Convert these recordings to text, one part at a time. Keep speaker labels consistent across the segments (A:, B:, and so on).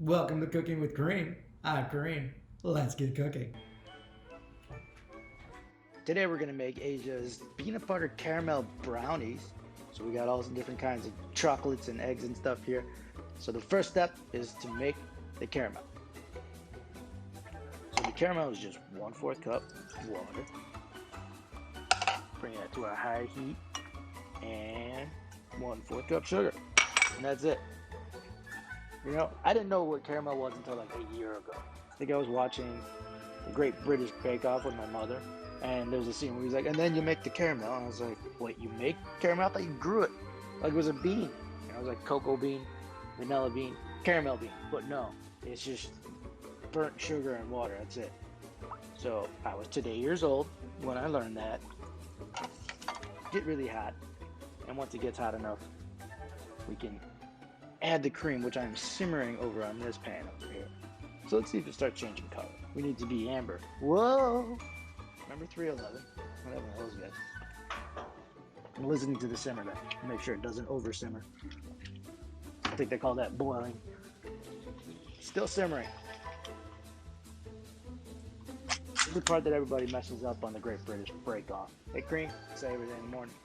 A: Welcome to Cooking with Kareem. I'm Kareem. Let's get cooking.
B: Today we're gonna make Asia's peanut butter caramel brownies. So we got all some different kinds of chocolates and eggs and stuff here. So the first step is to make the caramel. So the caramel is just 1/4 cup water. Bring that to a high heat and 1/4 cup sugar. And that's it. You know, I didn't know what caramel was until like a year ago. I think I was watching the Great British Bake Off with my mother. And there's a scene where he's like, and then you make the caramel. And I was like, wait, you make caramel? I thought you grew it. Like it was a bean. And I was like, cocoa bean, vanilla bean, caramel bean. But no, it's just burnt sugar and water. That's it. So I was today years old when I learned that. Get really hot. And once it gets hot enough, we can add the cream, which I'm simmering over on this pan over here. So let's see if it starts changing color. We need to be amber. Whoa! Remember 311? Whatever that was good. I'm listening to the simmer to make sure it doesn't over simmer. I think they call that boiling. Still simmering. This is the part that everybody messes up on the Great British Bake Off. Hey Cream, say everything in the morning.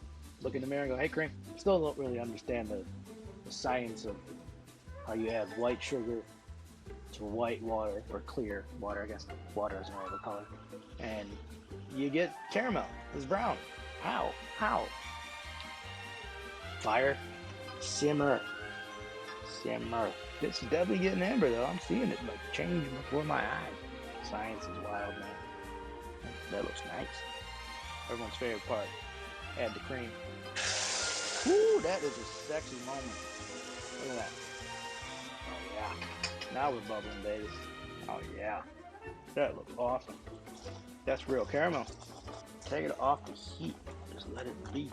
B: Look in the mirror and go, hey Cream. Still don't really understand the science of how you add white sugar to white water, or clear water, I guess. Water is no other color. And you get caramel. It's brown. How? How? Fire. Simmer. Simmer. It's definitely getting amber though. I'm seeing it like change before my eyes. Science is wild, man. That looks nice. Everyone's favorite part. Add the cream. Woo, that is a sexy moment. Look at that. Oh yeah. Now we're bubbling, baby. Oh yeah. That looks awesome. That's real caramel. Take it off the heat. Just let it be.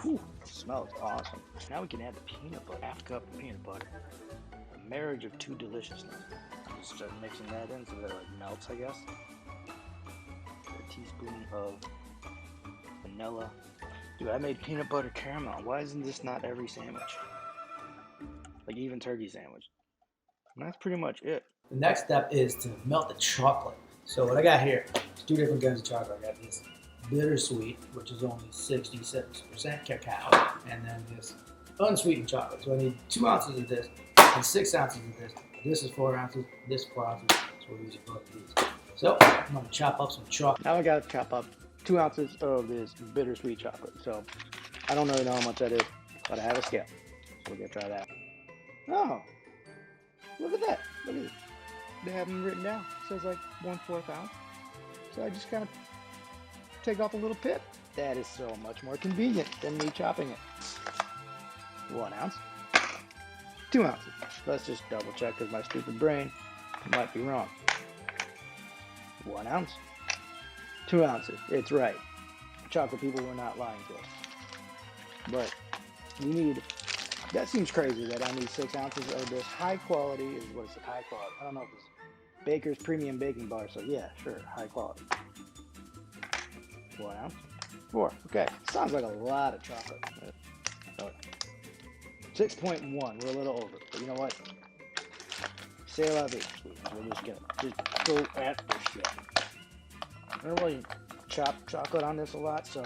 B: Whew, it smells awesome. Now we can add the peanut butter. Half cup of peanut butter. A marriage of two deliciousness. Just start mixing that in so that it like melts, I guess. A teaspoon of vanilla. Dude, I made peanut butter caramel. Why isn't this not every sandwich? Like even turkey sandwich. And that's pretty much it.
A: The next step is to melt the chocolate. So what I got here is two different kinds of chocolate. I got this bittersweet, which is only 66% cacao, and then this unsweetened chocolate. So I need 2 ounces of this and 6 ounces of this. This is 4 ounces, this is 4 ounces, so we're using both of these. So I'm gonna chop up some chocolate.
B: Now I gotta chop up 2 ounces of this bittersweet chocolate. So I don't really know how much that is, but I have a scale. So we're gonna try that. Oh, look at that. Look at it. They have them written down. It says like 1/4 ounce. So I just kind of take off a little pip. That is so much more convenient than me chopping it. 1 ounce. 2 ounces. Let's just double check because my stupid brain might be wrong. 1 ounce. 2 ounces. It's right. Chocolate people were not lying to us. But you need, that seems crazy that I need 6 ounces of this high quality, is what is it, high quality? I don't know if it's Baker's Premium Baking Bar, so yeah, sure, high quality. 1 ounce. 4. Okay, sounds like a lot of chocolate. 6.1. We're a little over, but you know what? C'est la vie. We're just gonna go at this shit. I don't really chop chocolate on this a lot, so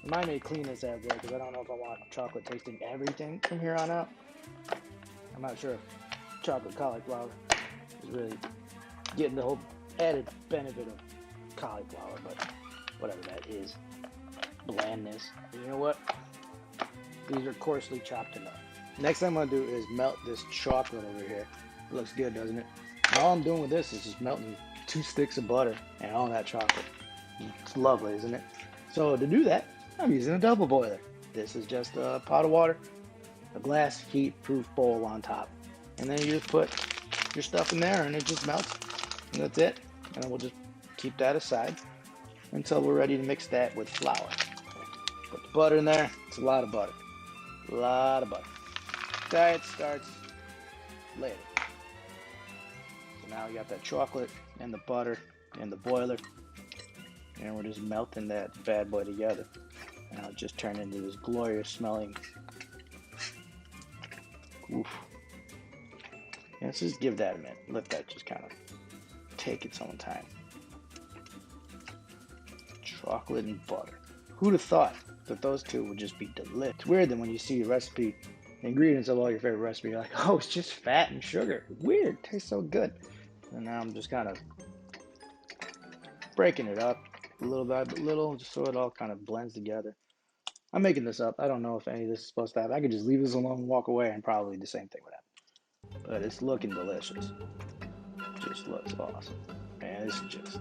B: remind me to clean this out there because I don't know if I want chocolate tasting everything from here on out. I'm not sure if chocolate cauliflower is really getting the whole added benefit of cauliflower, but whatever that is. Blandness. And you know what? These are coarsely chopped enough. Next thing I'm going to do is melt this chocolate over here. It looks good, doesn't it? And all I'm doing with this is just melting 2 sticks of butter and all that chocolate. It's lovely, isn't it? So to do that, I'm using a double boiler. This is just a pot of water, a glass heat-proof bowl on top. And then you just put your stuff in there and it just melts. And that's it. And then we'll just keep that aside until we're ready to mix that with flour. Put the butter in there. It's a lot of butter. A lot of butter. Diet starts later. So now we got that chocolate and the butter and the boiler. And we're just melting that bad boy together. And it'll just turn into this glorious smelling. Oof. let's just give that a minute. Let that just kind of take its own time. Chocolate and butter. Who'd have thought that those two would just be delicious? It's weird that when you see a recipe, the ingredients of all your favorite recipes, you're like, oh, it's just fat and sugar. Weird, it tastes so good. And now I'm just kind of breaking it up little by little, just so it all kind of blends together. I'm making this up. I don't know if any of this is supposed to happen. I could just leave this alone and walk away and probably the same thing would happen. But it's looking delicious. Just looks awesome. Man, it's just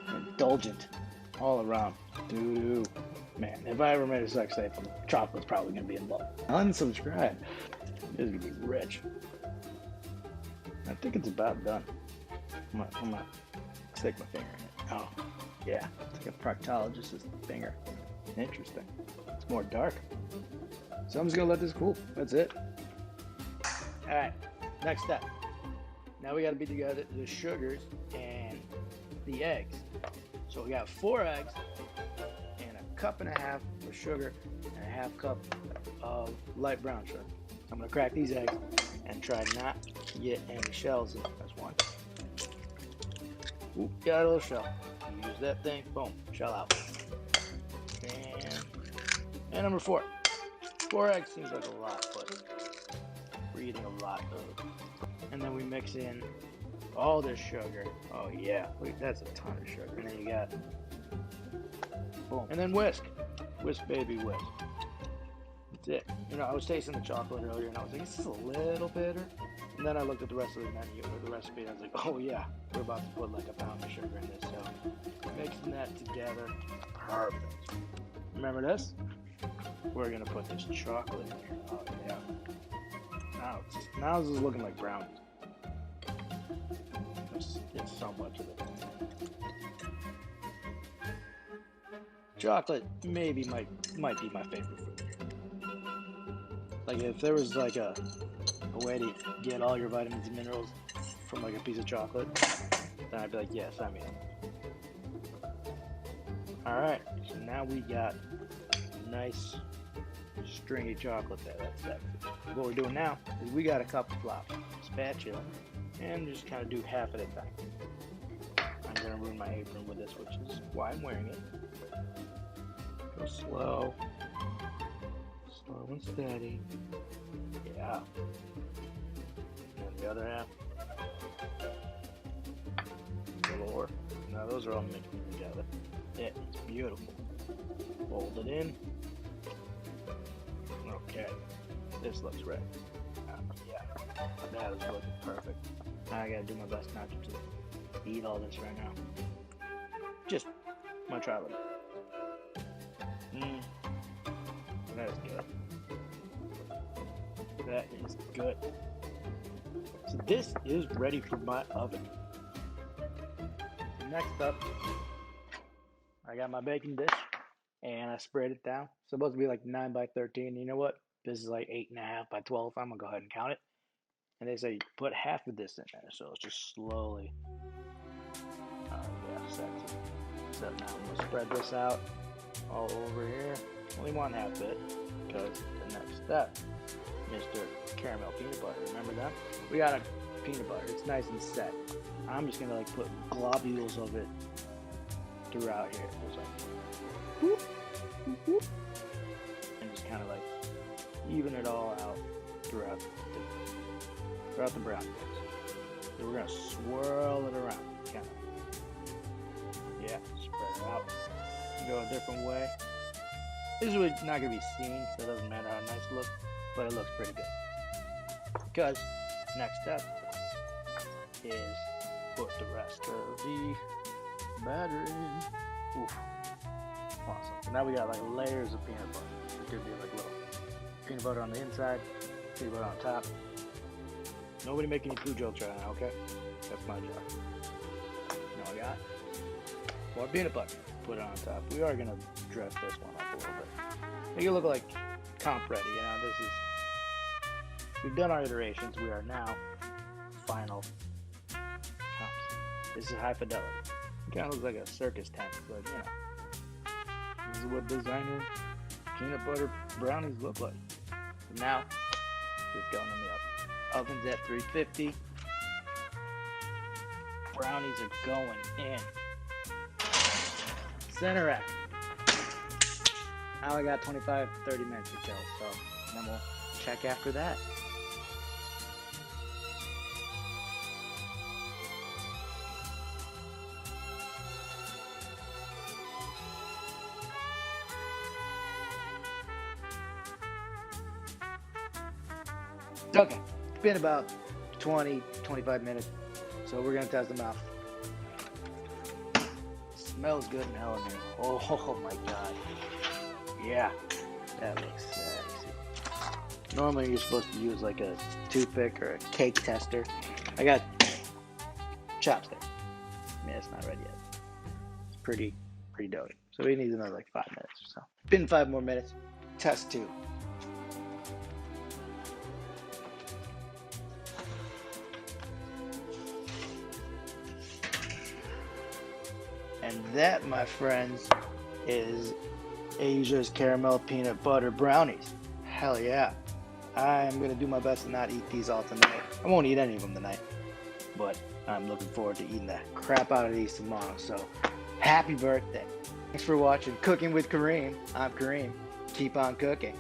B: indulgent all around. Doo-doo. Man, if I ever made a sex tape, chocolate's probably going to be involved. Unsubscribe. This is going to be rich. I think it's about done. I'm gonna stick my finger in it. Oh, yeah. It's like a proctologist's finger. Interesting. It's more dark. So I'm just going to let this cool. That's it. Alright, next step. Now we got to beat together the sugars and the eggs. So we got 4 eggs and a cup and a half of sugar and a half cup of light brown sugar. I'm going to crack these eggs and try not to get any shells in. That's one. Ooh, got a little shell. Use that thing. Boom. Shell out. And number 4. 4 eggs seems like a lot, but we're eating a lot of. And then we mix in all this sugar. Oh yeah, wait, that's a ton of sugar. And then you got, boom. And then whisk. Whisk, baby, whisk. That's it. You know, I was tasting the chocolate earlier and I was like, this is a little bitter. And then I looked at the rest of the menu or the recipe and I was like, oh yeah, we're about to put like a pound of sugar in this. So mixing that together, perfect. Remember this? We're gonna put this chocolate in here. Oh yeah. Now this is looking like brownies. It's so much of it. Chocolate maybe might be my favorite food. Like if there was like a way to get all your vitamins and minerals from like a piece of chocolate, then I'd be like, yes, I'm in. Alright, so now we got nice stringy chocolate there. That's sexy. What we're doing now is we got a cup of flour, spatula, and just kind of do half at a time. I'm going to ruin my apron with this, which is why I'm wearing it. Go slow. Slow and steady. Yeah. And the other half. Galore. Now those are all mixed together. It's beautiful. Fold it in. Okay. This looks right. Yeah. That is looking perfect. Now I gotta do my best not to eat all this right now. Just my try a little. That is good. That is good. So this is ready for my oven. Next up, I got my baking dish and I spread it down. It's supposed to be like 9 by 13. You know what? This is like 8.5 by 12. I'm gonna go ahead and count it. And they say put half of this in there, so it's just slowly. Oh yeah, sexy. So now I'm gonna spread this out all over here. Only one half bit, because the next step, Mr. Caramel Peanut Butter. Remember that? We got a peanut butter. It's nice and set. I'm just gonna like put globules of it throughout here. Just like whoop, whoop, whoop. And just kind of like even it all out throughout the brown bits. So we're gonna swirl it around, kind of. Yeah, spread it out. Go a different way. This is not gonna be seen, so it doesn't matter how nice it looks, but it looks pretty good. Because next step is put the rest of the batter in. Oof. Awesome. So now we got like layers of peanut butter. It could be like little peanut butter on the inside, peanut butter on top. Nobody make any food jokes right now, okay? That's my job. Now I got more peanut butter. Put it on top. We are gonna dress this one up a little bit. Make it look like comp ready. You know, this is. We've done our iterations. We are now final comps. This is high fidelity. It kind of looks like a circus tent, but you know, this is what designer peanut butter brownies look like. So now, it's going in the oven. Oven's at 350. Brownies are going in. Center rack. Now I got 25, 30 minutes to kill, so then we'll check after that. Okay, it's been about 20, 25 minutes, so we're gonna test them out. Smells good in hell in here. Oh my god. Yeah, that looks sexy. Normally you're supposed to use like a toothpick or a cake tester. I got chopstick. Yeah, it's not ready yet. It's pretty doughy. So we need another like 5 minutes or so. Been 5 more minutes. Test 2. And that, my friends, is Asia's caramel peanut butter brownies. Hell yeah. I'm going to do my best to not eat these all tonight. I won't eat any of them tonight, but I'm looking forward to eating the crap out of these tomorrow. So, happy birthday. Thanks for watching Cooking with Kareem. I'm Kareem. Keep on cooking.